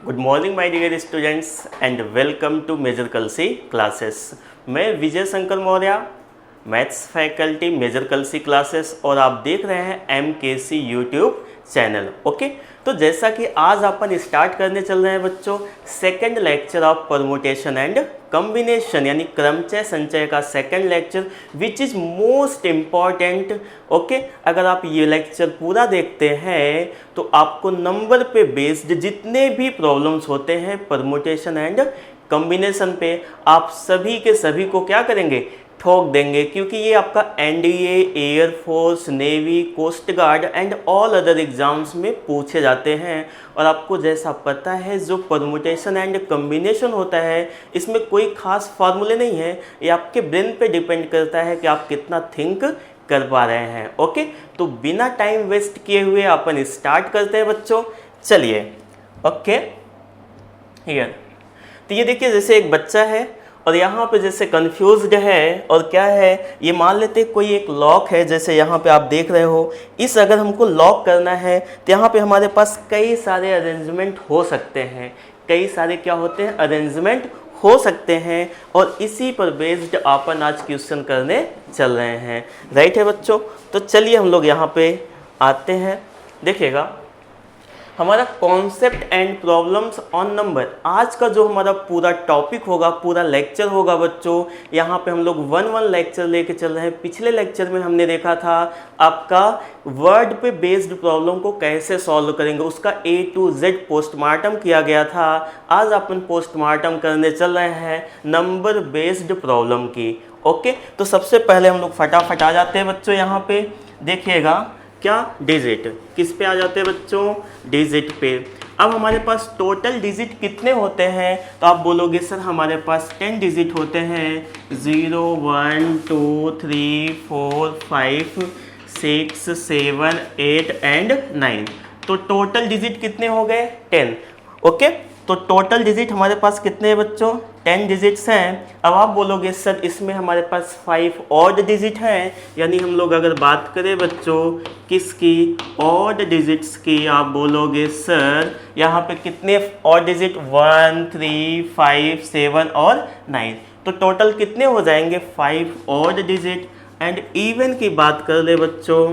Good morning my dear students and welcome to major Kalsi classes. मैं Vijay Shankar Maurya, maths faculty major Kalsi classes, और आप देख रहे हैं MKC यूट्यूब चैनल। ओके, तो जैसा कि आज अपन स्टार्ट करने चल रहे हैं बच्चों, second lecture of permutation and combination, यानी क्रमचय संचय का second lecture, which is most important. Okay, अगर आप ये लेक्चर पूरा देखते हैं तो आपको नंबर पे बेस्ड जितने भी प्रॉब्लम्स होते हैं परमुटेशन एंड कॉम्बिनेशन पे, आप सभी के सभी को क्या करेंगे, ठोक देंगे, क्योंकि ये आपका NDA, air force, navy, coast guard and all other exams में पूछे जाते हैं। और आपको जैसा पता है जो परमुटेशन एंड कॉम्बिनेशन होता है इसमें कोई खास फार्मूले नहीं है, ये आपके ब्रेन पे डिपेंड करता है कि आप कितना थिंक कर पा रहे हैं। ओके, तो बिना टाइम वेस्ट किए हुए अपन स्टार्ट करते हैं बच्चों। चलिए, ओके, हियर तो ये देखिए, जैसे एक बच्चा है और यहाँ पे जैसे कंफ्यूज्ड है, और क्या है ये मान लेते कोई एक लॉक है, जैसे यहाँ पे आप देख रहे हो, इस अगर हमको लॉक करना है तो यहाँ पे हमारे पास कई सारे अरेंजमेंट हो सकते हैं, कई सारे क्या होते हैं, अरेंजमेंट हो सकते हैं, और इसी पर बेस्ड अपन आज क्वेश्चन करने चल रहे हैं। राइट है बच्चों, तो चलिए हम लोग यहाँ पे आते हैं। देखिएगा, हमारा concept and problems on number, आज का जो हमारा पूरा टॉपिक होगा, पूरा लेक्चर होगा बच्चों, यहाँ पे हम लोग वन लेक्चर लेके चल रहे हैं। पिछले लेक्चर में हमने देखा था आपका वर्ड पे बेस्ड प्रॉब्लम को कैसे सॉल्व करेंगे, उसका A to Z पोस्टमार्टम किया गया था। आज अपन पोस्टमार्टम करने चल रहे हैं नंबर बेस्ड प्रॉब्लम की। ओके, तो सबसे पहले हम लोग फटाफट आ जाते हैं बच्चों। यहाँ पे देखिएगा, क्या डिजिट किस पे आ जाते हैं बच्चों, डिजिट पे। अब हमारे पास टोटल डिजिट कितने होते हैं, तो आप बोलोगे सर हमारे पास 10 डिजिट होते हैं, 0 1 2 3 4 5 6 7 8 एंड 9। तो टोटल डिजिट कितने हो गए, 10। ओके, तो टोटल डिजिट हमारे पास कितने हैं बच्चों, 10 डिजिट्स हैं। अब आप बोलोगे सर इसमें हमारे पास 5 ऑड डिजिट हैं, यानी हम लोग अगर बात करें बच्चों किसकी, ऑड डिजिट्स की, आप बोलोगे सर यहाँ पे कितने ऑड डिजिट, 1 3 5 7 और 9। तो टोटल कितने हो जाएंगे, 5 ऑड डिजिट। एंड इवन की बात कर ले बच्चों,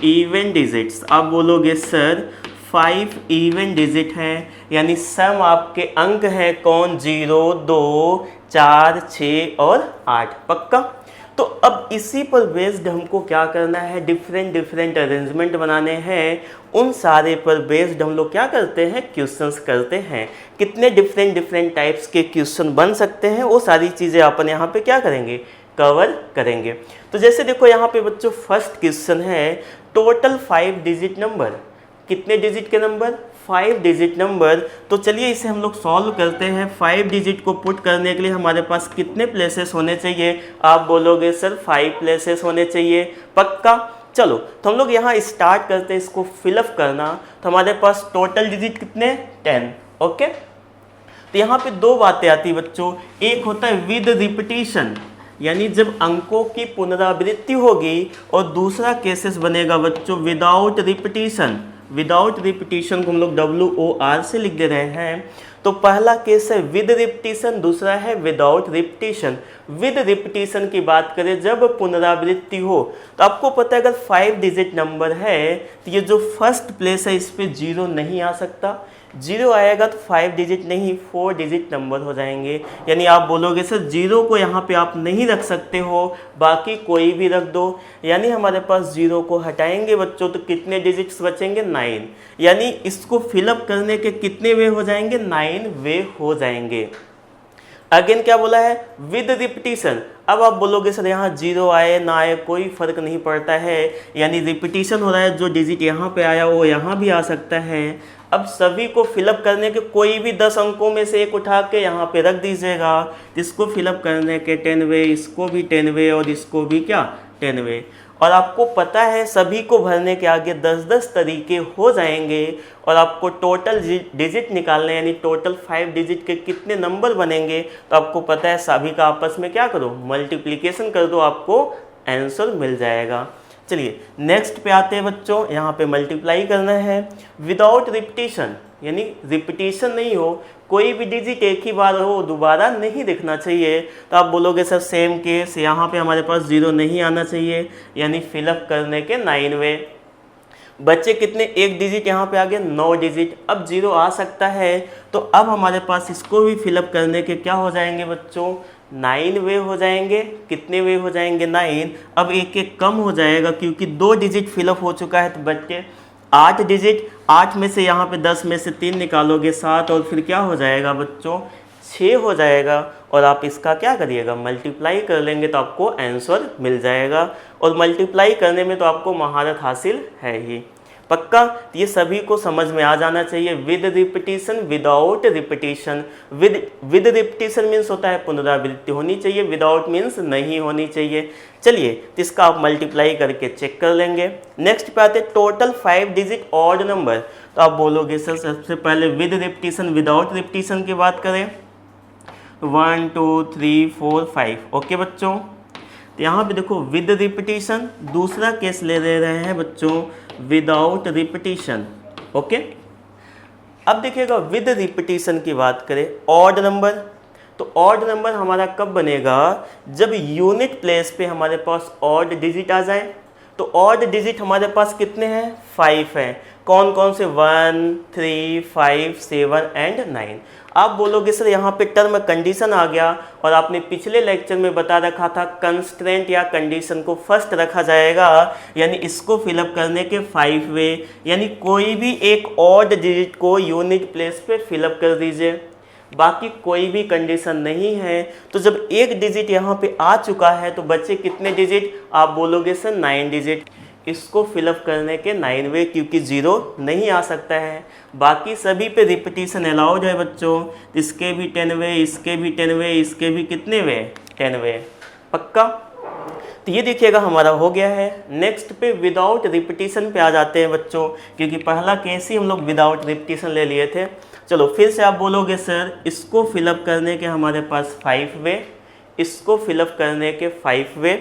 इवन डिजिट्स, आप बोलोगे सर 5 इवन डिजिट हैं, यानी सम आपके अंक हैं कौन, 0 2 4 6 और 8। पक्का। तो अब इसी पर बेस्ड हमको क्या करना है, डिफरेंट अरेंजमेंट बनाने हैं। उन सारे पर बेस्ड हम लोग क्या करते हैं, क्वेश्चंस करते हैं। कितने डिफरेंट टाइप्स के क्वेश्चन बन सकते हैं, वो सारी चीज़ें अपन यहाँ पे क्या करेंगे, कवर करेंगे। तो जैसे देखो यहाँ पे बच्चों फर्स्ट क्वेश्चन है, टोटल 5 डिजिट नंबर, कितने डिजिट के नंबर, 5 डिजिट नंबर। तो चलिए इसे हम लोग सॉल्व करते हैं। 5 डिजिट को पुट करने के लिए हमारे पास कितने प्लेसेस होने चाहिए, आप बोलोगे सर 5 प्लेसेस होने चाहिए। पक्का। चलो, तो हम लोग यहाँ स्टार्ट करते हैं इसको फिलअप करना। तो हमारे पास टोटल डिजिट कितने, 10। ओके, तो यहाँ पे दो बातें आती है बच्चों, एक होता है विद रिपीटिशन, यानी जब अंकों की पुनरावृत्ति होगी, और दूसरा केसेस बनेगा बच्चों विदाउट रिपीटिशन। विदाउट रिपीटिशन को हम लोग WOR से लिख दे रहे हैं। तो पहला केस है विद रिपीटिशन, दूसरा है विदाउट रिपीटिशन। विद रिपीटिशन की बात करें जब पुनरावृत्ति हो, तो आपको पता है अगर 5 डिजिट नंबर है तो ये जो फर्स्ट प्लेस है इस पे 0 नहीं आ सकता। 0 आएगा तो 5 डिजिट नहीं 4 डिजिट नंबर हो जाएंगे, यानी आप बोलोगे सर 0 को यहाँ पे आप नहीं रख सकते हो, बाकी कोई भी रख दो। यानी हमारे पास 0 को हटाएंगे बच्चों तो कितने डिजिट्स बचेंगे, 9। यानी इसको फिलअप करने के कितने वे हो जाएंगे, 9 वे हो जाएंगे। अगेन क्या बोला है, विद रिपीटिशन। अब आप बोलोगे सर यहाँ 0 आए ना आए कोई फर्क नहीं पड़ता है, यानी रिपीटिशन हो रहा है, जो डिजिट यहाँ पे आया वो यहाँ भी आ सकता है। अब सभी को फिलअप करने के कोई भी 10 अंकों में से एक उठा के यहाँ पे रख दीजिएगा। इसको फिलअप करने के 10 वे, इसको भी 10 वे और इसको भी क्या 10 वे। और आपको पता है सभी को भरने के आगे 10-10 तरीके हो जाएंगे, और आपको टोटल डिजिट निकालने, यानी टोटल 5 डिजिट के कितने नंबर बनेंगे, तो आपको पता है सभी का आपस में क्या करो, मल्टीप्लिकेशन कर दो, आपको आंसर मिल जाएगा। चलिए नेक्स्ट पे आते हैं बच्चों, यहाँ पे मल्टीप्लाई करना है विदाउट रिपीटिशन, यानी रिपीटिशन नहीं हो, कोई भी डिजिट एक ही बार हो, दोबारा नहीं दिखना चाहिए। तो आप बोलोगे सर सेम केस, यहाँ पे हमारे पास 0 नहीं आना चाहिए, यानी फिलअप करने के 9 वे। बच्चे कितने, एक डिजिट यहाँ पे आ गया 9 डिजिट, अब 0 आ सकता है, तो अब हमारे पास इसको भी फिलअप करने के क्या हो जाएंगे बच्चों, 9 वे हो जाएंगे। कितने वे हो जाएंगे, 9। अब एक एक कम हो जाएगा क्योंकि 2 डिजिट फिलअप हो चुका है, तो बच्चे 8 डिजिट, 8 में से यहाँ पे 10 में से 3 निकालोगे 7, और फिर क्या हो जाएगा बच्चों 6 हो जाएगा। और आप इसका क्या करिएगा, मल्टीप्लाई कर लेंगे तो आपको आंसर मिल जाएगा। और मल्टीप्लाई करने में तो आपको महारत हासिल है ही, पक्का। ये सभी को समझ में आ जाना चाहिए। With repetition, without repetition. With repetition means होता है पुनरावृत्ति होनी चाहिए, विदाउट मीन्स नहीं होनी चाहिए। चलिए तो इसका आप मल्टीप्लाई करके चेक कर लेंगे। नेक्स्ट पे आते टोटल 5 डिजिट ऑड नंबर। तो आप बोलोगे सर सबसे पहले विद रिपीटिशन विदाउट रिपीटिशन की बात करें, 1 2 3 4 5। ओके बच्चों, तो यहाँ पे देखो विद रिपीटिशन, दूसरा केस ले रहे हैं बच्चों विदाउट रिपीटिशन। ओके, अब देखिएगा विद रिपीटिशन की बात करें ऑड नंबर, तो ऑड नंबर हमारा कब बनेगा, जब यूनिट प्लेस पे हमारे पास ऑड डिजिट आ जाए। तो ऑड डिजिट हमारे पास कितने हैं, 5 हैं। कौन कौन से, 1 3 5 7 एंड 9। आप बोलोगे सर यहाँ पे टर्म कंडीशन आ गया, और आपने पिछले लेक्चर में बता रखा था कंस्ट्रेंट या कंडीशन को फर्स्ट रखा जाएगा, यानी इसको फिलअप करने के 5 वे, यानी कोई भी एक ऑड डिजिट को यूनिट प्लेस पे फिलअप कर दीजिए, बाकी कोई भी कंडीशन नहीं है। तो जब एक डिजिट यहाँ पे आ चुका है तो बच्चे कितने डिजिट, आप बोलोगे सर 9 डिजिट, इसको फिलअप करने के 9 वे, क्योंकि 0 नहीं आ सकता है। बाकी सभी पे रिपीटिशन अलाउड है बच्चों, इसके भी 10 वे, इसके भी 10 वे, इसके भी कितने वे, 10 वे, पक्का। तो ये देखिएगा हमारा हो गया है। नेक्स्ट पे विदाउट रिपीटिशन पे आ जाते हैं बच्चों, क्योंकि पहला केस ही हम लोग विदाउट रिपीटिशन ले लिए थे। चलो फिर से आप बोलोगे सर इसको फिलअप करने के हमारे पास 5 वे, इसको फिलअप करने के 5 वे।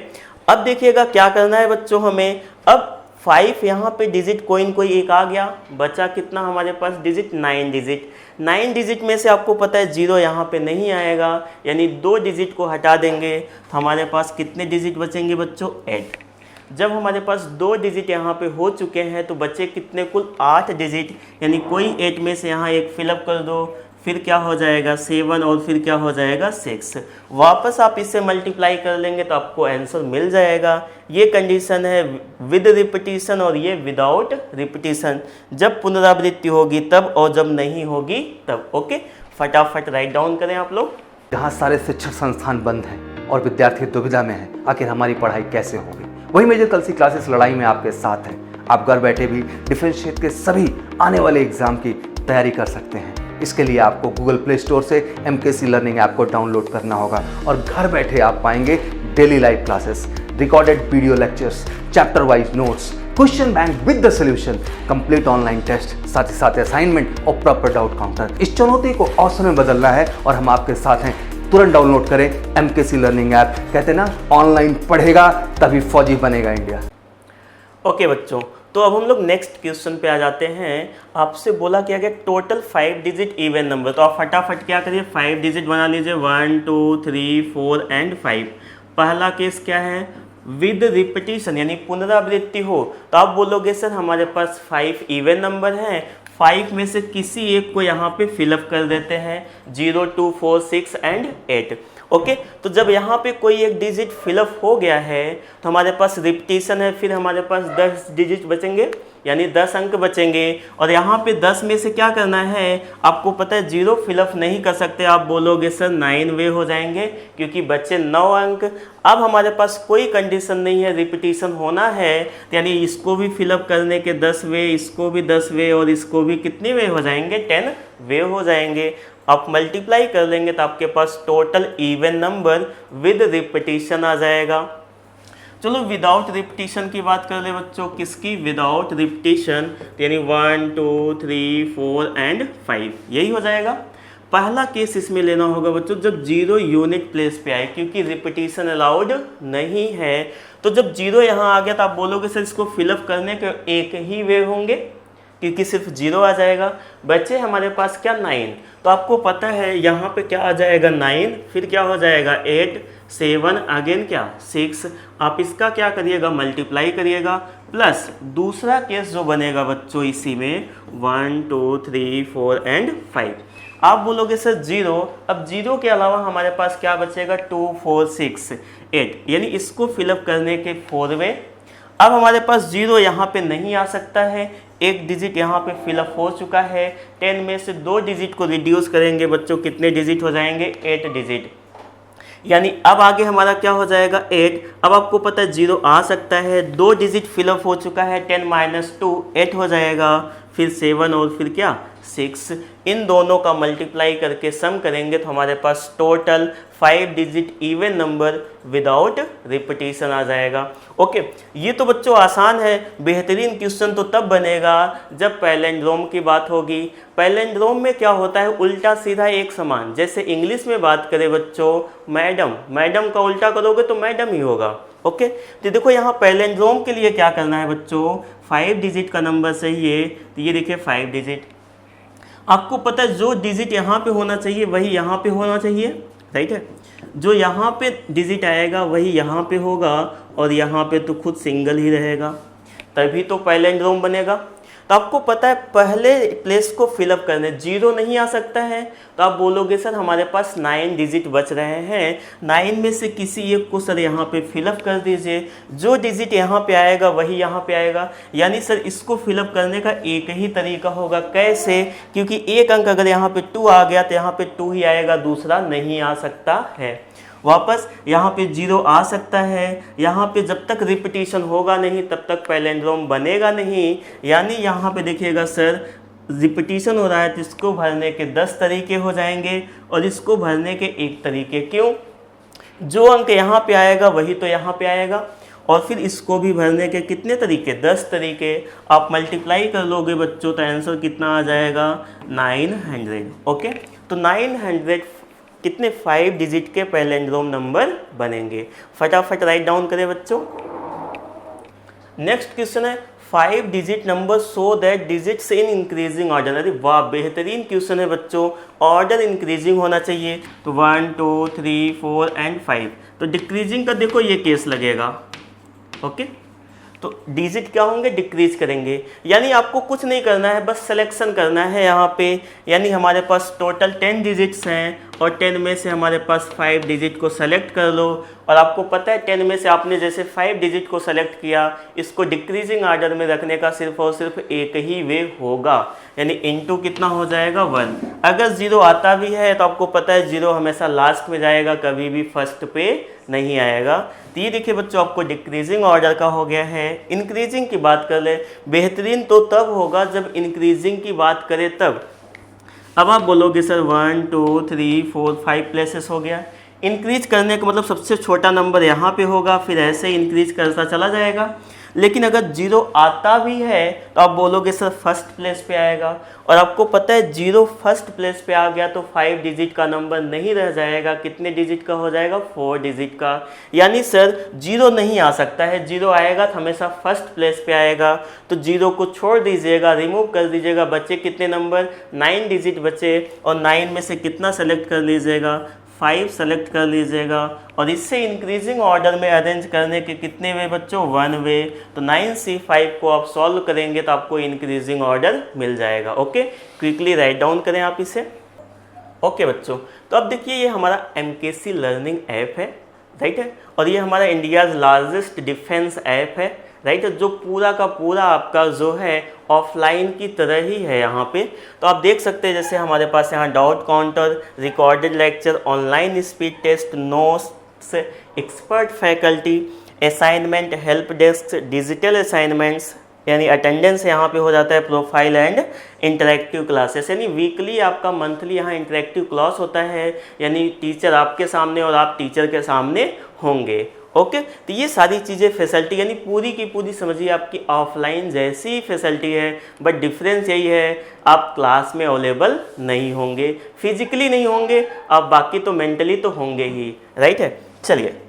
अब देखिएगा क्या करना है बच्चों हमें, अब 5 यहाँ पे डिजिट कोई एक आ गया, बचा कितना हमारे पास डिजिट, 9 डिजिट। 9 डिजिट में से आपको पता है 0 यहाँ पे नहीं आएगा, यानी 2 डिजिट को हटा देंगे तो हमारे पास कितने डिजिट बचेंगे बच्चों, 8। जब हमारे पास 2 डिजिट यहाँ पे हो चुके हैं तो बचे कितने, कुल 8 डिजिट, यानी कोई 8 में से यहाँ एक फिलअप कर दो, फिर क्या हो जाएगा 7, और फिर क्या हो जाएगा 6। वापस आप इससे मल्टीप्लाई कर लेंगे तो आपको आंसर मिल जाएगा। ये कंडीशन है विद रिपीटिशन और ये विदाउट रिपीटिशन, जब पुनरावृत्ति होगी तब और जब नहीं होगी तब। ओके, फटाफट राइट डाउन करें आप लोग। जहाँ सारे शिक्षण संस्थान बंद हैं और विद्यार्थी दुविधा में हैं, आखिर हमारी पढ़ाई कैसे होगी, वही मेजर कलसी क्लासेस लड़ाई में आपके साथ है। आप घर बैठे भी डिफेंस क्षेत्र के सभी आने वाले एग्जाम की तैयारी कर सकते हैं। इसके लिए आपको गूगल प्ले स्टोर से MKC लर्निंग ऐप को डाउनलोड करना होगा, और घर बैठे आप पाएंगे daily live classes, recorded video lectures, chapter wise notes, question bank with the solution, complete online test, साथ ही साथ असाइनमेंट और प्रॉपर डाउट काउंटर। इस चुनौती को अवसर में बदलना है और हम आपके साथ हैं। तुरंत डाउनलोड करें MKC लर्निंग ऐप। कहते हैं ना, ऑनलाइन पढ़ेगा तभी फौजी बनेगा इंडिया। ओके बच्चों, तो अब हम लोग नेक्स्ट क्वेश्चन पे आ जाते हैं। आपसे बोला क्या गया टोटल 5 डिजिट इवन नंबर, तो आप फटाफट क्या करिए 5 डिजिट बना लीजिए, 1 2 3 4 एंड 5। पहला केस क्या है, विद रिपीटिशन यानी पुनरावृत्ति हो, तो आप बोलोगे सर हमारे पास 5 इवन नंबर हैं, 5 में से किसी एक को यहाँ पे फिलअप कर देते हैं, 0 2 4 6 एंड 8। ओके, तो जब यहाँ पे कोई एक डिजिट फिलअप हो गया है तो हमारे पास रिपीटिशन है, फिर हमारे पास 10 डिजिट बचेंगे, यानी 10 अंक बचेंगे। और यहाँ पे 10 में से क्या करना है, आपको पता है 0 फिलअप नहीं कर सकते, आप बोलोगे सर 9 वे हो जाएंगे क्योंकि बचे 9 अंक। अब हमारे पास कोई कंडीशन नहीं है, रिपीटिशन होना है, यानी इसको भी फिलअप करने के 10 वे, इसको भी 10 वे, और इसको भी कितने वे हो जाएंगे, 10 वे हो जाएंगे। आप मल्टीप्लाई कर लेंगे तो आपके पास total even number with repetition आ जाएगा। चलो विदाउट रिपीटिशन की बात कर ले बच्चों, किसकी, विदाउट रिपीटिशन, यानी 1 2 3 4 एंड 5, यही हो जाएगा। पहला केस इसमें लेना होगा बच्चों जब 0 यूनिट प्लेस पे आए, क्योंकि रिपीटिशन अलाउड नहीं है। तो जब 0 यहाँ आ गया तो आप बोलोगे सर इसको फिलअप करने के एक ही वे होंगे, क्योंकि सिर्फ 0 आ जाएगा। बच्चे हमारे पास क्या 9, तो आपको पता है यहाँ पे क्या आ जाएगा 9, फिर क्या हो जाएगा 8, 7 अगेन क्या 6। आप इसका क्या करिएगा मल्टीप्लाई करिएगा, प्लस दूसरा केस जो बनेगा बच्चों इसी में 1 2 3 4 एंड 5। आप बोलोगे सर 0, अब 0 के अलावा हमारे पास क्या बचेगा 2 4 6 8, यानी इसको फिलअप करने के 4 वे। अब हमारे पास 0 यहाँ पे नहीं आ सकता है, एक डिजिट यहाँ पे फिलअप हो चुका है। 10 में से 2 डिजिट को रिड्यूस करेंगे बच्चों, कितने डिजिट हो जाएंगे 8 डिजिट, यानी अब आगे हमारा क्या हो जाएगा 8। अब आपको पता है 0 आ सकता है, 2 डिजिट फिलअप हो चुका है, 10 - 2 8 हो जाएगा, फिर 7 और फिर क्या 6। इन दोनों का मल्टीप्लाई करके सम करेंगे तो हमारे पास total 5 digit even number without repetition आ जाएगा। ओके, ये तो बच्चों आसान है। बेहतरीन क्वेश्चन तो तब बनेगा जब पैलिंड्रोम की बात होगी। पैलिंड्रोम में क्या होता है उल्टा सीधा एक समान, जैसे इंग्लिश में बात करें बच्चों मैडम का उल्टा करोगे तो मैडम ही होगा। ओके, तो देखो यहाँ पैलिंड्रोम के लिए क्या करना है बच्चों, 5 डिजिट का नंबर चाहिए, तो ये देखिए 5 डिजिट। आपको पता है जो डिजिट यहाँ पे होना चाहिए वही यहाँ पे होना चाहिए, राइट है। जो यहाँ पे डिजिट आएगा वही यहाँ पे होगा, और यहाँ पे तो खुद सिंगल ही रहेगा, तभी तो पैलिंड्रोम बनेगा। तो आपको पता है पहले प्लेस को फिलअप करने 0 नहीं आ सकता है, तो आप बोलोगे सर हमारे पास 9 डिजिट बच रहे हैं, 9 में से किसी एक को सर यहाँ पे फिलअप कर दीजिए। जो डिजिट यहाँ पे आएगा वही यहाँ पे आएगा, यानी सर इसको फिलअप करने का एक ही तरीका होगा। कैसे? क्योंकि एक अंक अगर यहाँ पे 2 आ गया तो यहाँ पे 2 ही आएगा, दूसरा नहीं आ सकता है। वापस यहाँ पे 0 आ सकता है, यहाँ पे जब तक रिपीटिशन होगा नहीं तब तक पैलिंड्रोम बनेगा नहीं। यानी यहाँ पे देखिएगा सर रिपीटिशन हो रहा है तो इसको भरने के 10 तरीके हो जाएंगे और इसको भरने के 1 तरीके। क्यों? जो अंक यहाँ पे आएगा वही तो यहाँ पे आएगा, और फिर इसको भी भरने के कितने तरीके 10 तरीके। आप मल्टीप्लाई कर लोगे बच्चों तो आंसर कितना आ जाएगा 900। ओके, तो 900 कितने 5 डिजिट के पैलिंड्रोम नंबर बनेंगे। फटाफट राइट डाउन करें बच्चों। नेक्स्ट क्वेश्चन है 5 digit number so that digits in increasing order. अरे वाह, बेहतरीन क्वेश्चन है बच्चों। ऑर्डर इंक्रीजिंग होना चाहिए, तो 1 2 3 4 एंड 5। तो डिक्रीजिंग का देखो ये केस लगेगा। ओके, तो डिजिट क्या होंगे डिक्रीज करेंगे, यानी आपको कुछ नहीं करना है, बस सिलेक्शन करना है यहाँ पे। यानी हमारे पास टोटल 10 डिजिट्स हैं और 10 में से हमारे पास 5 डिजिट को सेलेक्ट कर लो। और आपको पता है 10 में से आपने जैसे 5 डिजिट को सेलेक्ट किया, इसको डिक्रीजिंग ऑर्डर में रखने का सिर्फ और सिर्फ एक ही वे होगा, यानी इनटू कितना हो जाएगा 1। अगर 0 आता भी है तो आपको पता है 0 हमेशा लास्ट में जाएगा, कभी भी फर्स्ट पे नहीं आएगा। तो ये देखिए बच्चों आपको डिक्रीजिंग ऑर्डर का हो गया है। इंक्रीजिंग की बात कर ले, बेहतरीन तो तब होगा जब इंक्रीजिंग की बात करें तब। अब आप बोलोगे सर 1 2 3 4 5 प्लेसेस हो गया। इंक्रीज करने का मतलब सबसे छोटा नंबर यहाँ पे होगा, फिर ऐसे इंक्रीज करता चला जाएगा। लेकिन अगर 0 आता भी है तो आप बोलोगे सर फर्स्ट प्लेस पे आएगा, और आपको पता है 0 फर्स्ट प्लेस पे आ गया तो 5 डिजिट का नंबर नहीं रह जाएगा, कितने डिजिट का हो जाएगा 4 डिजिट का। यानी सर 0 नहीं आ सकता है, 0 आएगा तो हमेशा फर्स्ट प्लेस पे आएगा। तो 0 को छोड़ दीजिएगा, रिमूव कर दीजिएगा, बचे कितने नंबर 9 डिजिट बचे, और 9 में से कितना सेलेक्ट कर लीजिएगा 5 सेलेक्ट कर लीजिएगा। और इससे इंक्रीजिंग ऑर्डर में अरेंज करने के कितने वे बच्चों 1 वे। तो 9C5 को आप सॉल्व करेंगे तो आपको इंक्रीजिंग ऑर्डर मिल जाएगा। ओके, क्विकली राइट डाउन करें आप इसे। ओके बच्चों, तो अब देखिए ये हमारा MKC लर्निंग ऐप है, राइट है, और ये हमारा इंडियाज़ लार्जेस्ट डिफेंस ऐप है, राइट है, जो पूरा का पूरा आपका जो है ऑफलाइन की तरह ही है यहाँ पे। तो आप देख सकते हैं जैसे हमारे पास यहाँ doubt counter, recorded lecture, online speed test, notes, expert faculty, assignment, help desk, digital assignments, यानी अटेंडेंस यहाँ पे हो जाता है, प्रोफाइल एंड इंटरेक्टिव क्लासेस, यानी वीकली आपका मंथली यहाँ इंटरेक्टिव क्लास होता है, यानी टीचर आपके सामने और आप टीचर के सामने होंगे। ओके, तो ये सारी चीज़ें फैसिलिटी यानी पूरी की पूरी समझिए आपकी ऑफलाइन जैसी ही फैसिलिटी है, बट डिफरेंस यही है आप क्लास में अवेलेबल नहीं होंगे, फिजिकली नहीं होंगे आप, बाकी तो मेंटली तो होंगे ही, राइट है। चलिए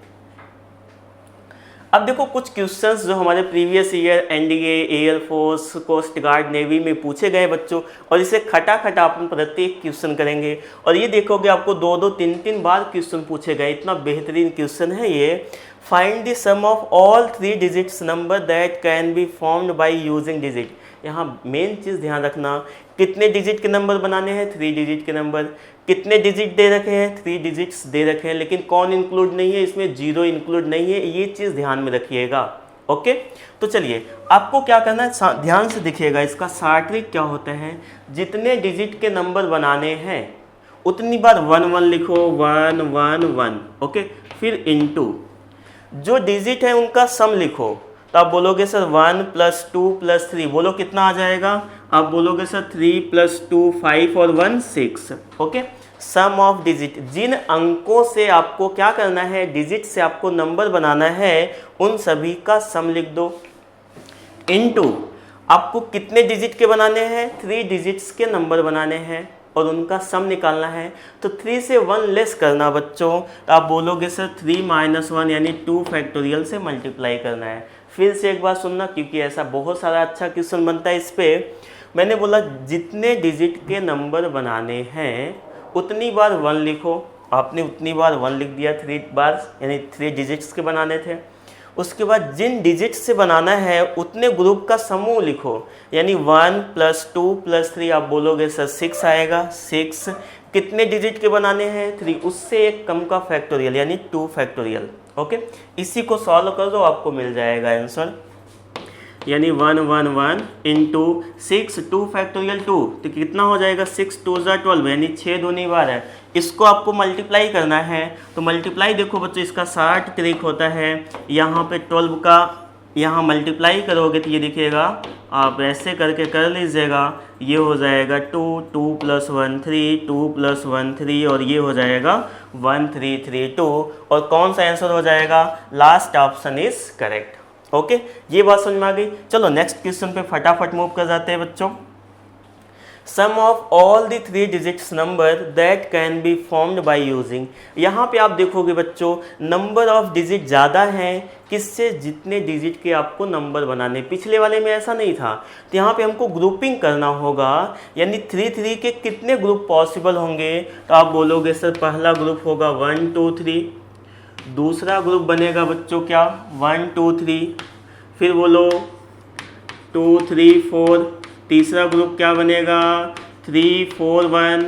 अब देखो कुछ क्वेश्चंस जो हमारे previous year NDA, air force, coast guard, navy में पूछे गए बच्चों, और इसे खटाखट अपन प्रत्येक क्वेश्चन करेंगे, और ये देखोगे आपको 2-2, 3-3 बार क्वेश्चन पूछे गए, इतना बेहतरीन क्वेश्चन है ये। Find the sum of all 3 digits number that can be formed by using digit. यहाँ मेन चीज़ ध्यान रखना, कितने डिजिट के नंबर बनाने हैं, 3 डिजिट के नंबर। कितने डिजिट दे रखे हैं, 3 डिजिट्स दे रखे हैं, लेकिन कौन इंक्लूड नहीं है इसमें, 0 इंक्लूड नहीं है, ये चीज़ ध्यान में रखिएगा। ओके, तो चलिए आपको क्या करना है, ध्यान से देखिएगा, इसका शॉर्ट ट्रिक क्या होता है, जितने डिजिट के नंबर बनाने हैं उतनी बार 1 1 लिखो, 1 1 1, ओके, फिर इनटू जो डिजिट है उनका सम लिखो। तो आप बोलोगे सर 1 + 2 + 3, बोलो कितना आ जाएगा, आप बोलोगे सर 3 + 2 5 और 1 6, ओके। सम ऑफ डिजिट, जिन अंकों से आपको क्या करना है, डिजिट से आपको नंबर बनाना है, उन सभी का सम लिख दो, इनटू आपको कितने डिजिट के बनाने हैं, 3 डिजिट्स के नंबर बनाने हैं और उनका सम निकालना है। तो 3 से 1 लेस करना बच्चों, तो आप बोलोगे सर 3 - 1 यानी 2 फैक्टोरियल से मल्टीप्लाई करना है। फिर से एक बार सुनना, क्योंकि ऐसा बहुत सारा अच्छा क्वेश्चन बनता है इस पर। मैंने बोला जितने डिजिट के नंबर बनाने हैं उतनी बार 1 लिखो, आपने उतनी बार 1 लिख दिया, 3 बार यानी 3 डिजिट्स के बनाने थे। उसके बाद जिन डिजिट से बनाना है उतने ग्रुप का समूह लिखो, यानी 1 + 2 + 3, आप बोलोगे सर 6 आएगा। 6 कितने डिजिट के बनाने हैं, 3, उससे एक कम का फैक्टोरियल यानी 2 फैक्टोरियल, ओके। इसी को सॉल्व कर दो, आपको मिल जाएगा आंसर, यानी 1 1 1 × 6 2 फैक्टोरियल 2, तो कितना हो जाएगा, 6 2 = 12 यानी 6 दूनी 12 है। इसको आपको मल्टीप्लाई करना है, तो मल्टीप्लाई देखो बच्चों इसका 60 ट्रिक होता है, यहाँ पे 12 का यहाँ मल्टीप्लाई करोगे तो ये दिखेगा, आप ऐसे करके कर लीजिएगा, ये हो जाएगा 2 2 + 1 3 2 + 1 3 और ये हो जाएगा 1 3 3 2, और कौन सा आंसर हो जाएगा, last option is correct. Okay, ये बात समझ में आ गई। चलो नेक्स्ट क्वेश्चन पे फटाफट मूव कर जाते हैं बच्चों। Sum of all the 3 digits number that can be formed by using. यहाँ पे आप देखोगे बच्चों नंबर ऑफ डिजिट ज़्यादा हैं किससे, जितने डिजिट के आपको नंबर बनाने, पिछले वाले में ऐसा नहीं था, तो यहाँ पे हमको ग्रुपिंग करना होगा, यानी 3 3 के कितने ग्रुप पॉसिबल होंगे, तो आप बोलोगे सर पहला ग्रुप होगा 1 2 3, दूसरा ग्रुप बनेगा बच्चों क्या 1 2 3, फिर बोलो 2 3 4, तीसरा ग्रुप क्या बनेगा 3 4 1,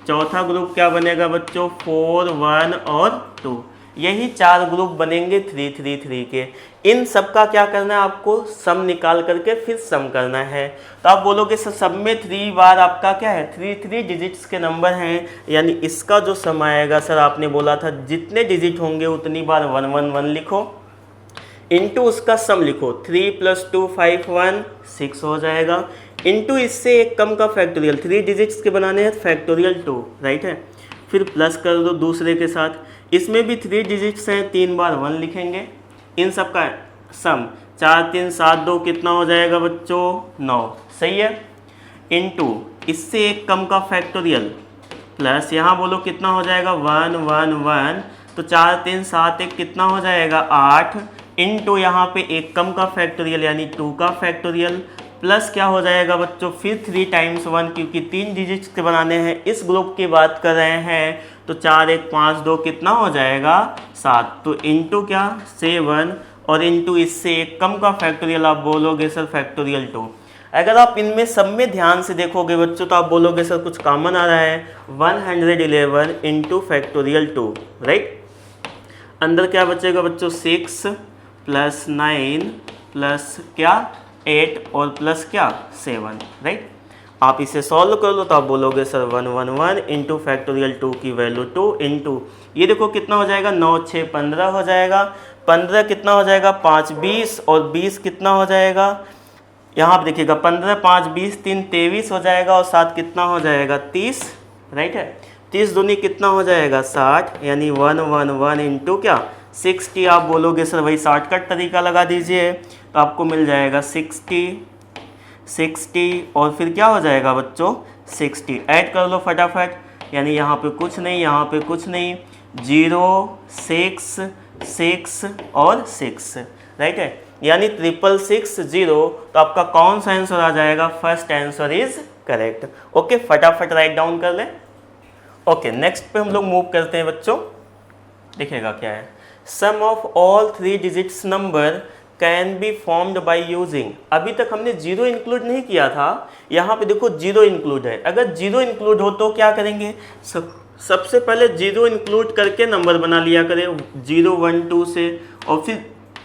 चौथा ग्रुप क्या बनेगा बच्चों 4 1 और 2, यही 4 ग्रुप बनेंगे 3 3 3 के। इन सब का क्या करना है, आपको सम निकाल करके फिर सम करना है। तो आप बोलोगे सर सब में 3 बार आपका क्या है, 3 3 डिजिट्स के नंबर हैं, यानी इसका जो सम आएगा, सर आपने बोला था जितने डिजिट होंगे उतनी बार 1 1 1 लिखो, इनटू उसका सम लिखो, 3 + 2 5 1 6 हो जाएगा, इनटू इससे एक कम का फैक्टोरियल, 3 डिजिट्स के बनाने हैं फैक्टोरियल 2, राइट है, फिर प्लस कर दो दूसरे के साथ, इसमें भी 3 डिजिट्स हैं, 3 बार 1 लिखेंगे, इन सब का सम 4 3 7 2 कितना हो जाएगा बच्चों 9, सही है, इनटू इससे एक कम का फैक्टोरियल, प्लस यहाँ बोलो कितना हो जाएगा 1 1 1, तो 4 3 7 1 कितना हो जाएगा 8, इनटू यहाँ पे एक कम का फैक्टोरियल यानी 2 का फैक्टोरियल, प्लस क्या हो जाएगा बच्चों फिर 3 × 1, क्योंकि 3 डिजिट्स के बनाने हैं, इस ग्रुप की बात कर रहे हैं, तो 4 1 5 2 कितना हो जाएगा 7, तो इनटू क्या 7 और इनटू इससे एक कम का फैक्टोरियल, आप बोलोगे सर फैक्टोरियल 2। अगर आप इनमें सब में ध्यान से देखोगे बच्चों तो आप बोलोगे सर कुछ कॉमन आ रहा है, 111 × फैक्टोरियल 2, राइट, अंदर क्या बचेगा बच्चों 6 + 9 प्लस क्या 8 और प्लस क्या 7, राइट। आप इसे सॉल्व कर लो तो आप बोलोगे सर 111 × फैक्टोरियल 2 की वैल्यू 2 इनटू ये देखो कितना हो जाएगा 9 6 15 हो जाएगा, 15 कितना हो जाएगा 5 20 और 20 कितना हो जाएगा, यहाँ आप देखिएगा 15 5 20 3 23 हो जाएगा और 7 कितना हो जाएगा 30, राइट है, 30 दूनी कितना हो जाएगा 60, यानी 111 × क्या 60 आप बोलोगे सर वही शॉर्टकट तरीका लगा दीजिए, तो आपको मिल जाएगा 60 और फिर क्या हो जाएगा बच्चों 60, ऐड कर लो फटाफट, यानी यहाँ पे कुछ नहीं, यहाँ पे कुछ नहीं, 0 6 6 और 6, राइट है, यानी 666 तो आपका कौन सा आंसर आ जाएगा, first answer is correct. Okay, फटाफट राइट डाउन कर लें। ओके, नेक्स्ट पे हम लोग मूव करते हैं बच्चों, देखिएगा क्या है, sum of all 3 digits number can be formed by using. अभी तक हमने 0 इंक्लूड नहीं किया था, यहाँ पे देखो 0 इंक्लूड है। अगर 0 इंक्लूड हो तो क्या करेंगे, सबसे पहले 0 इंक्लूड करके नंबर बना लिया करें 0 1 2 से, और फिर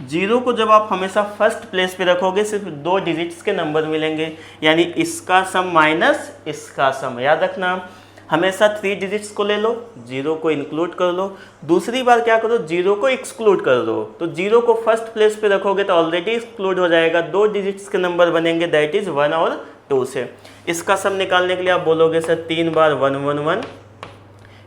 0 को जब आप हमेशा फर्स्ट प्लेस पे रखोगे सिर्फ 2 डिजिट्स के नंबर मिलेंगे, यानी इसका सम माइनस इसका सम। याद रखना हमेशा 3 डिजिट्स को ले लो, 0 को इंक्लूड कर लो, दूसरी बार क्या करो 0 को एक्सक्लूड कर दो, तो 0 को फर्स्ट प्लेस पे रखोगे तो ऑलरेडी एक्सक्लूड हो जाएगा, 2 डिजिट्स के नंबर बनेंगे, दैट इज 1 और 2 से। इसका सम निकालने के लिए आप बोलोगे सर 3 बार 1 1 1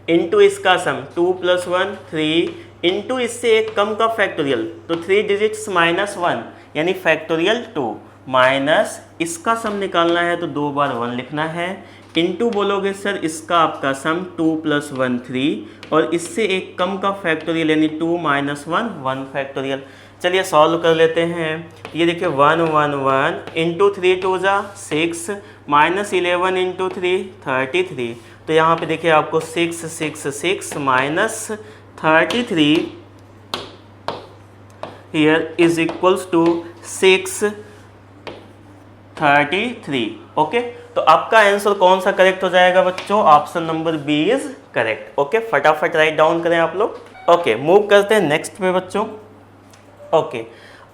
इंटू इसका सम 2 + 1 3 इंटू इससे एक कम का फैक्टोरियल, तो 3 डिजिट्स -1 यानी फैक्टोरियल 2 माइनस इसका सम निकालना है तो 2 बार 1 लिखना है, इंटू बोलोगे सर इसका आपका सम 2 + 1 3 और इससे एक कम का फैक्टोरियल यानी 2 - 1 1 फैक्टोरियल। चलिए सॉल्व कर लेते हैं। ये देखिए 1 1 1 इंटू 3 2 6 -11 इंटू 3 33, तो यहाँ पे देखिए आपको 6 6 6 minus 33 here is equals to 6 33। Okay, तो आपका आंसर कौन सा करेक्ट हो जाएगा बच्चों, option number B is correct. Okay, फटाफट राइट डाउन करें आप लोग। ओके, मूव करते हैं नेक्स्ट पे बच्चों। ओके,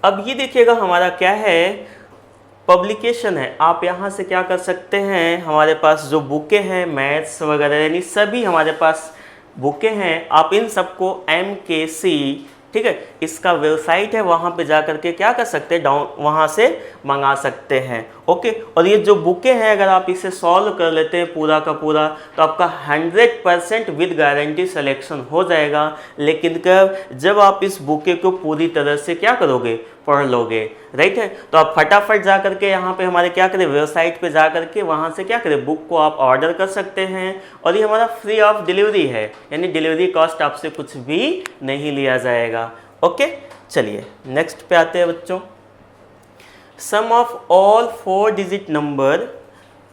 अब ये देखिएगा हमारा क्या है, पब्लिकेशन है। आप यहाँ से क्या कर सकते हैं, हमारे पास जो बुकें हैं मैथ्स वगैरह यानी सभी हमारे पास बुकें हैं, आप इन सबको MKC, ठीक है, इसका वेबसाइट है, वहाँ पे जा करके क्या कर सकते हैं, डाउन वहाँ से मंगा सकते हैं। ओके, और ये जो बुकें हैं अगर आप इसे सॉल्व कर लेते हैं पूरा का पूरा तो आपका 100% विद गारंटी सिलेक्शन हो जाएगा। लेकिन कब, जब आप इस बुके को पूरी तरह से क्या करोगे, पढ़ लोगे, राइट है। तो आप फटाफट जा करके यहाँ पे हमारे क्या करें, वेबसाइट पे जा करके वहाँ से क्या करें, बुक को आप ऑर्डर कर सकते हैं, और ये हमारा फ्री ऑफ डिलीवरी है, यानी डिलीवरी कॉस्ट आपसे कुछ भी नहीं लिया जाएगा। ओके, चलिए नेक्स्ट पे आते हैं बच्चों। Sum of all 4 digit number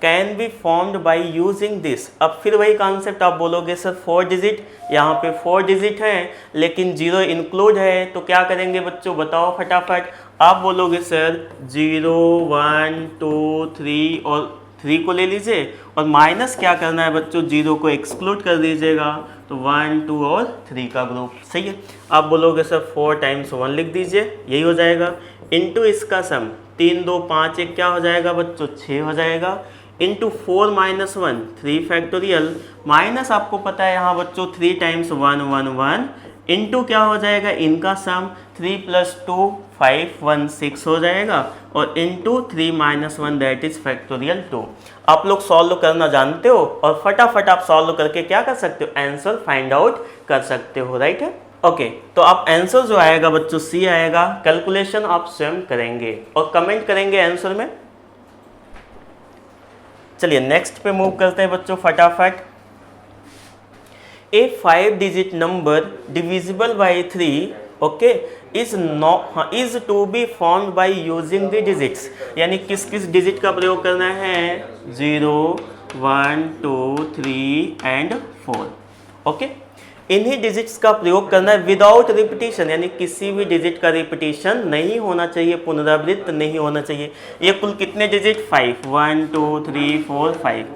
can be formed by using this. अब फिर वही कॉन्सेप्ट आप बोलोगे सर 4 डिजिट, यहाँ पे 4 डिजिट हैं लेकिन 0 इंक्लूड है, तो क्या करेंगे बच्चों बताओ फटाफट। आप बोलोगे सर 0 1 2 3 और 3 को ले लीजिए और माइनस क्या करना है बच्चों, 0 को एक्सक्लूड कर दीजिएगा, तो 1 2 और 3 का ग्रुप, सही है। आप बोलोगे सर 4 × 1 लिख दीजिए, यही हो जाएगा, इंटू इसका सम 3 2 5 1 क्या हो जाएगा बच्चों 6 हो जाएगा, इंटू 4 - 1 3 फैक्टोरियल, माइनस आपको पता है यहाँ बच्चों 3 × 1 1 1 इंटू क्या हो जाएगा इनका सम 3 + 2 5 1 6 हो जाएगा, और इंटू 3 - 1 दैट इज फैक्टोरियल 2। आप लोग सॉल्व करना जानते हो और फटाफट आप सॉल्व करके क्या कर सकते हो, आंसर फाइंड आउट कर सकते हो, राइट है। ओके, तो आप आंसर जो आएगा बच्चों C आएगा, कैलकुलेशन आप स्वयं करेंगे और कमेंट करेंगे आंसर में। चलिए नेक्स्ट पे मूव करते हैं बच्चों फटाफट। A 5 digit number divisible by 3 okay is to be formed by using the digits, यानी किस किस डिजिट का प्रयोग करना है, 0 1 2 3 एंड 4। ओके, इन्हीं डिजिट्स का प्रयोग करना है विदाउट रिपीटिशन, यानी किसी भी डिजिट का रिपीटिशन नहीं होना चाहिए, पुनरावृत्त नहीं होना चाहिए। ये कुल कितने डिजिट 5 1 2 3 4 5।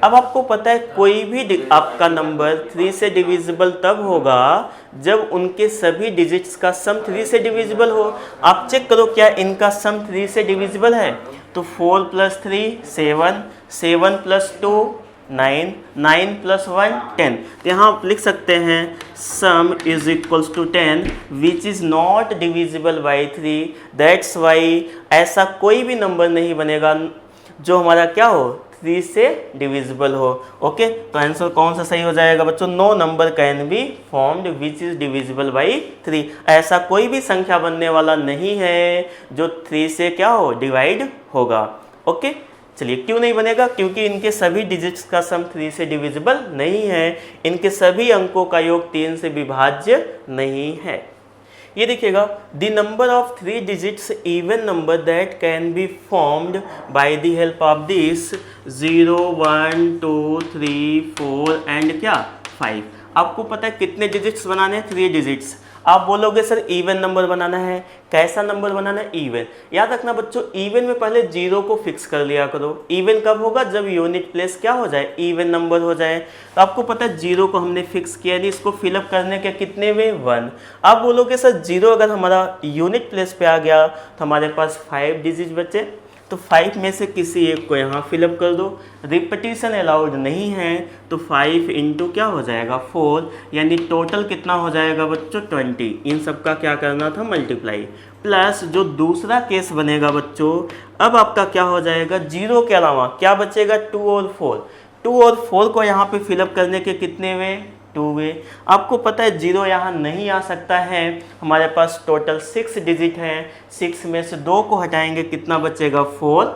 अब आपको पता है कोई भी आपका नंबर 3 से डिविजिबल तब होगा जब उनके सभी डिजिट्स का सम 3 से डिविजिबल हो। आप चेक करो क्या इनका सम 3 से डिविजिबल है, तो 4 + 3 7 7 + 2 9 9 + 1 10। तो यहाँ आप लिख सकते हैं sum is equals to 10 which is not divisible by 3। That's why ऐसा कोई भी नंबर नहीं बनेगा जो हमारा क्या हो 3 से डिविजिबल हो। ओके, तो आंसर कौन सा सही हो जाएगा बच्चों? No number can be formed which is divisible by 3। ऐसा कोई भी संख्या बनने वाला नहीं है जो 3 से क्या हो, डिवाइड होगा। ओके, चलिए क्यों नहीं बनेगा? क्योंकि इनके सभी डिजिट्स का सम 3 से डिविजिबल नहीं है, इनके सभी अंकों का योग 3 से विभाज्य नहीं है। ये देखिएगा, the number of 3 digits even number that can be formed by the help of this 0 1 2 3 4 and क्या 5। आपको पता है कितने डिजिट्स बनाने हैं? 3 डिजिट्स। आप बोलोगे सर इवन नंबर बनाना है, कैसा नंबर बनाना है? इवन। याद रखना बच्चों, इवन में पहले 0 को फिक्स कर लिया करो। इवन कब होगा? जब यूनिट प्लेस क्या हो जाए, इवन नंबर हो जाए। तो आपको पता है 0 को हमने फिक्स किया, नहीं इसको फिलअप करने के कितने में 1। आप बोलोगे सर 0 अगर हमारा यूनिट प्लेस पे आ गया तो हमारे पास 5 डिजिट बचे, तो 5 में से किसी एक को यहाँ फिलअप कर दो। रिपीटिशन अलाउड नहीं है, तो 5 इंटू क्या हो जाएगा 4, यानी टोटल कितना हो जाएगा बच्चों 20। इन सब का क्या करना था? मल्टीप्लाई। प्लस जो दूसरा केस बनेगा बच्चों, अब आपका क्या हो जाएगा? 0 के अलावा क्या बचेगा? 2 और 4। 2 और 4 को यहाँ पे फिलअप करने के कितने वे? 2 वे। आपको पता है 0 यहाँ नहीं आ सकता है, हमारे पास टोटल 6 डिजिट हैं। 6 में से 2 को हटाएंगे, कितना बचेगा 4।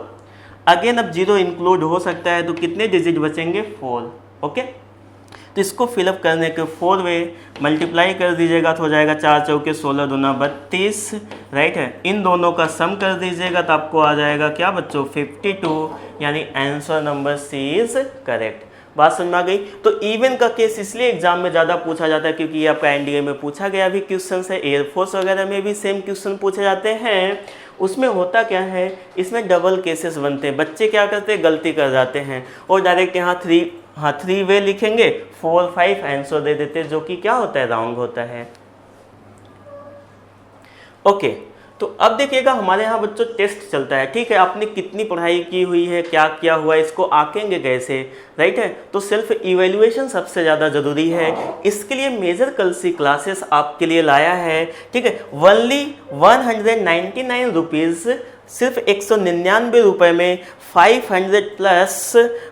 अगेन अब 0 इंक्लूड हो सकता है, तो कितने डिजिट बचेंगे? 4। ओके, तो इसको फिलअप करने के 4 वे मल्टीप्लाई कर दीजिएगा तो हो जाएगा 4 चौके 16 दूना 32, राइट है। इन दोनों का सम कर दीजिएगा तो आपको आ जाएगा क्या बच्चों? 52, यानी answer number C is correct. बात समझ में आ गई? तो इवन का केस इसलिए एग्जाम में ज़्यादा पूछा जाता है क्योंकि ये आपका एनडीए में पूछा गया भी क्वेश्चन है, एयरफोर्स वगैरह में भी सेम क्वेश्चन पूछे जाते हैं। उसमें होता क्या है, इसमें डबल केसेस बनते हैं। बच्चे क्या करते हैं? गलती कर जाते हैं और डायरेक्ट यहाँ 3 वे लिखेंगे, 4 5 आंसर दे देते हैं, जो कि क्या होता है? रॉन्ग होता है। ओके, तो अब देखिएगा हमारे यहाँ बच्चों टेस्ट चलता है, ठीक है। आपने कितनी पढ़ाई की हुई है, क्या किया हुआ है, इसको आंकेंगे कैसे, राइट है। तो सेल्फ इवेल्युएशन सबसे ज़्यादा ज़रूरी है। इसके लिए मेजर कलसी क्लासेस आपके लिए लाया है, ठीक है। ओनली 199 रुपीज़, सिर्फ 199 रुपये में 500 प्लस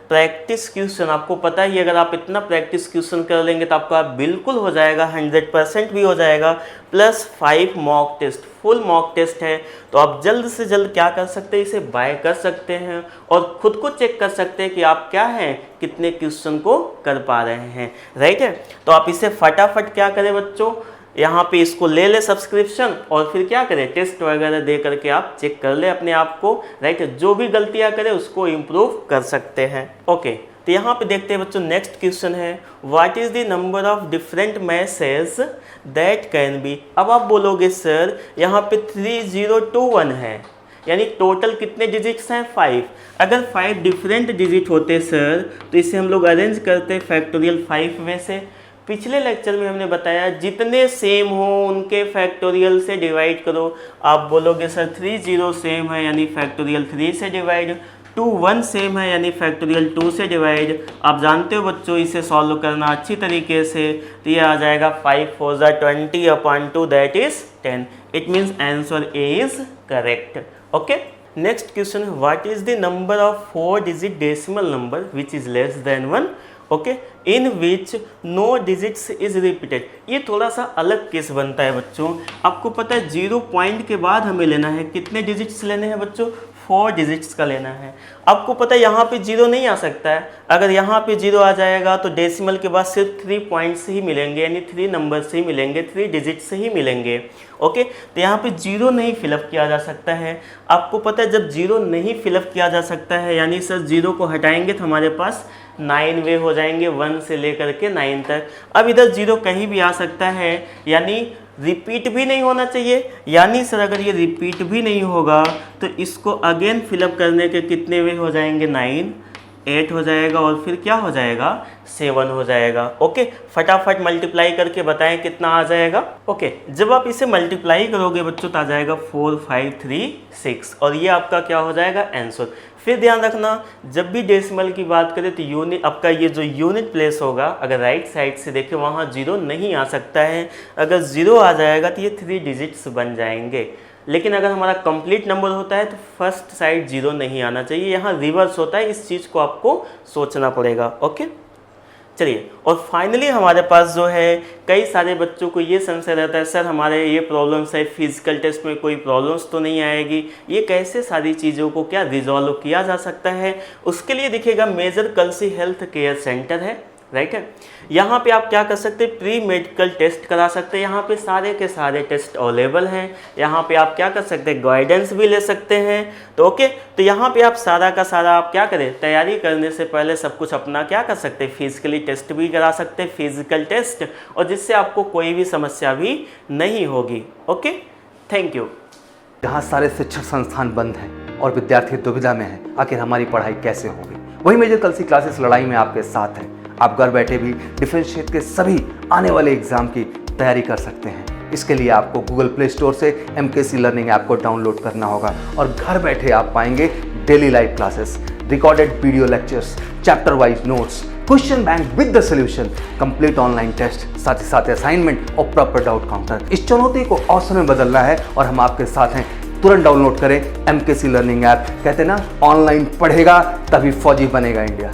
प्रैक्टिस क्वेश्चन। आपको पता ही, अगर आप इतना प्रैक्टिस क्वेश्चन कर लेंगे तो आपका बिल्कुल हो जाएगा, 100% भी हो जाएगा। Plus 5 mock test, full mock test है। तो आप जल्द से जल्द क्या कर सकते हैं? इसे बाय कर सकते हैं और खुद को चेक कर सकते हैं कि आप क्या हैं, कितने क्वेश्चन को कर पा रहे हैं, राइट है। तो आप इसे फटाफट क्या करें बच्चों, यहाँ पे इसको ले ले सब्सक्रिप्शन और फिर क्या करें? टेस्ट वगैरह दे करके आप चेक कर ले अपने आप को, राइट है। जो भी गलतियाँ करें उसको इम्प्रूव कर सकते हैं। ओके, तो यहाँ पे देखते हैं बच्चों, नेक्स्ट क्वेश्चन है what is the number of different message that can B. अब आप बोलोगे सर यहाँ पे 3021 है, यानी टोटल कितने डिजिट्स हैं? 5। अगर 5 डिफरेंट डिजिट होते सर तो इसे हम लोग अरेंज करते फैक्टोरियल 5 में से। पिछले लेक्चर में हमने बताया जितने सेम हो उनके फैक्टोरियल से डिवाइड करो। आप बोलोगे सर 30 सेम है यानी फैक्टोरियल 3 से डिवाइड, 21 सेम है यानी फैक्टोरियल 2 से डिवाइड। आप जानते हो बच्चों इसे सॉल्व करना अच्छी तरीके से, तो ये आ जाएगा 5 4 20/2 that is 10। It means answer A is correct. Okay, next question, what is the number of 4 digit decimal number which is less than 1, okay, in which no digits is repeated. ये थोड़ा सा अलग केस बनता है बच्चों। आपको पता है 0 पॉइंट के बाद हमें लेना है, कितने डिजिट्स लेने हैं बच्चों? 4 डिजिट्स का लेना है। आपको पता है यहाँ पे 0 नहीं आ सकता है। अगर यहाँ पे 0 आ जाएगा तो डेसिमल के बाद सिर्फ 3 पॉइंट्स ही मिलेंगे, यानी 3 नंबर से ही मिलेंगे, 3 डिजिट से ही मिलेंगे। ओके, तो यहाँ पे 0 नहीं फिलअप किया जा सकता है। आपको पता है जब 0 नहीं फिलअप किया जा सकता है यानी सर 0 को हटाएंगे तो हमारे पास 9 वे हो जाएंगे, 1 से लेकर के 9 तक। अब इधर 0 कहीं भी आ सकता है, यानी रिपीट भी नहीं होना चाहिए। यानी सर अगर ये रिपीट भी नहीं होगा तो इसको अगेन फिलअप करने के कितने वे हो जाएंगे? 9, 8 हो जाएगा और फिर क्या हो जाएगा? 7 हो जाएगा। ओके, फटाफट मल्टीप्लाई करके बताएं कितना आ जाएगा। ओके, जब आप इसे मल्टीप्लाई करोगे बच्चों तो आ जाएगा 4 5 3 6 और ये आपका क्या हो जाएगा? आंसर। फिर ध्यान रखना जब भी डेसिमल की बात करें तो यूनिट, आपका ये जो यूनिट प्लेस होगा अगर राइट साइड से देखें वहाँ 0 नहीं आ सकता है। अगर 0 आ जाएगा तो ये 3 डिजिट्स बन जाएंगे। लेकिन अगर हमारा कंप्लीट नंबर होता है तो फर्स्ट साइड 0 नहीं आना चाहिए, यहाँ रिवर्स होता है, इस चीज़ को आपको सोचना पड़ेगा। ओके, चलिए, और फाइनली हमारे पास जो है कई सारे बच्चों को ये संशय रहता है, सर हमारे ये प्रॉब्लम्स है, फिजिकल टेस्ट में कोई प्रॉब्लम्स तो नहीं आएगी, ये कैसे सारी चीज़ों को क्या रिजॉल्व किया जा सकता है। उसके लिए देखिएगा मेजर कलसी हेल्थ केयर सेंटर है, राइट है। यहाँ पे आप क्या कर सकते हैं, प्री मेडिकल टेस्ट करा सकते हैं, यहाँ पे सारे के सारे टेस्ट अवेलेबल हैं। यहाँ पे आप क्या कर सकते हैं, गाइडेंस भी ले सकते हैं। तो ओके, तो यहाँ पे आप सारा का सारा आप क्या करें, तैयारी करने से पहले सब कुछ अपना क्या कर सकते हैं, फिजिकली टेस्ट भी करा सकते हैं, फिजिकल टेस्ट, और जिससे आपको कोई भी समस्या भी नहीं होगी। Okay, thank you. जहाँ सारे शिक्षण संस्थान बंद हैं और विद्यार्थी दुविधा में हैं, आखिर हमारी पढ़ाई कैसे होगी, वही मेजर कलसी क्लासेस लड़ाई में आपके साथ है। आप घर बैठे भी डिफेंस क्षेत्र के सभी आने वाले एग्जाम की तैयारी कर सकते हैं। इसके लिए आपको गूगल प्ले स्टोर से MKC लर्निंग ऐप को डाउनलोड करना होगा और घर बैठे आप पाएंगे daily live classes, recorded video lectures, chapter wise notes, question bank with the solution, complete online test, साथ ही साथ असाइनमेंट और प्रॉपर डाउट काउंटर। इस चुनौती को अवसर में बदलना है और हम आपके साथ हैं। तुरंत डाउनलोड करें MKC लर्निंग ऐप। कहते हैं ना, ऑनलाइन पढ़ेगा तभी फौजी बनेगा इंडिया।